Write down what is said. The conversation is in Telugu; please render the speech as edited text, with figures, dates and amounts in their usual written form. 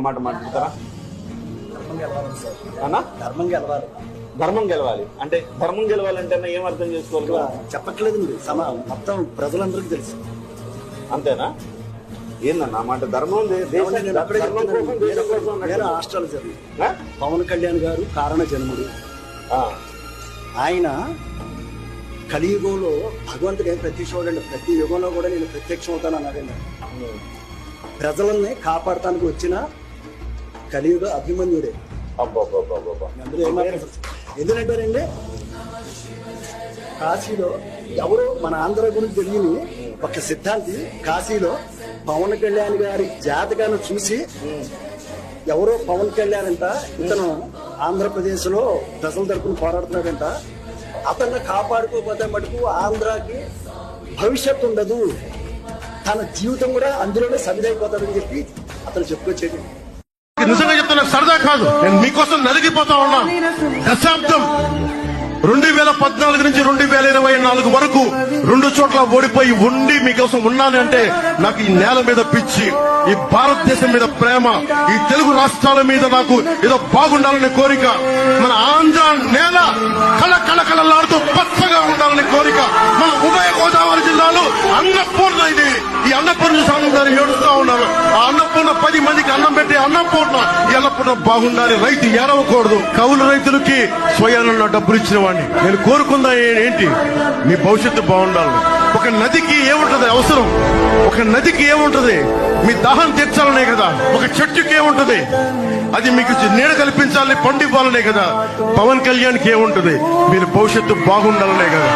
మాట మాట్లాడతారా? ధర్మం గెలవాలి అంటే ధర్మం గెలవాలంటే ఏం అర్థం చేసుకోవాలి? చెప్పట్లేదు మొత్తం ప్రజలందరికీ తెలుసు. అంతేనా? ఏందన్నా మాట ధర్మం రాష్ట్రాలు జరిగింది. పవన్ కళ్యాణ్ గారు కారణ జన్ముడు. ఆయన కలియుగంలో భగవంతుడు ఏం ప్రత్యక్షం, ప్రతి యుగంలో కూడా నేను ప్రత్యక్షం అవుతాను అన్నాడండి. ప్రజలని కాపాడటానికి వచ్చిన కలియుగ అభిమన్యుడే. అందులో ఏమాత్రం ఎందుకంటారండి, కాశీలో ఎవరో మన ఆంధ్ర గురించి తెలియని ఒక సిద్ధాంతి కాశీలో పవన్ కళ్యాణ్ గారి జాతకాన్ని చూసి ఎవరో పవన్ కళ్యాణ్ అంట ఇతను ఆంధ్రప్రదేశ్ లో ప్రజల తరపున పోరాడుతున్నాడంట, అతన్ని కాపాడుకోకపోతే మటుకు ఆంధ్రాకి భవిష్యత్తు ఉండదు, తన జీవితం కూడా అందులోనే సమిదైపోతాడని చెప్పి అతను చెప్పుకొచ్చేది. నిజంగా చెప్తున్నా, సరదా కాదు. నేను మీకోసం నలిగిపోతా ఉన్నా. దశాబ్దం 2014 నుంచి 2024 వరకు 2 చోట్ల ఓడిపోయి ఉండి మీకోసం ఉన్నాను అంటే నాకు ఈ నేల మీద పిచ్చి, ఈ భారతదేశం మీద ప్రేమ, ఈ తెలుగు రాష్ట్రాల మీద నాకు ఏదో బాగుండాలనే కోరిక, మన ఆంధ్ర నేల కళకళలాడుతూ పచ్చగా ఉండాలనే కోరిక, మన ఉభయ గోదావరి జిల్లాలో అన్నపూర్ణ ఇది. ఈ అన్నపూర్ణ స్వామి ఏడుస్తా ఉన్నారు. ఆ అన్నపూర్ణ 10 మందికి అన్నం పెట్టి అన్నపూర్ణ, ఈ అన్నపూర్ణ బాగుండాలి, రైతు ఏడవకూడదు. కౌలు రైతులకి స్వయాన డబ్బులు ఇచ్చిన వాడిని నేను కోరుకుందా ఏంటి? మీ భవిష్యత్తు బాగుండాలి. ఒక నదికి ఏముంటది అవసరం? ఒక నదికి ఏముంటది? మీ దాహం తీర్చాలనే కదా. ఒక చెట్టుకి ఏముంటది? అది మీకు నీడ కల్పించాలని, పండివ్వాలనే కదా. పవన్ కళ్యాణ్కి ఏముంటది? మీరు భవిష్యత్తు బాగుండాలనే కదా.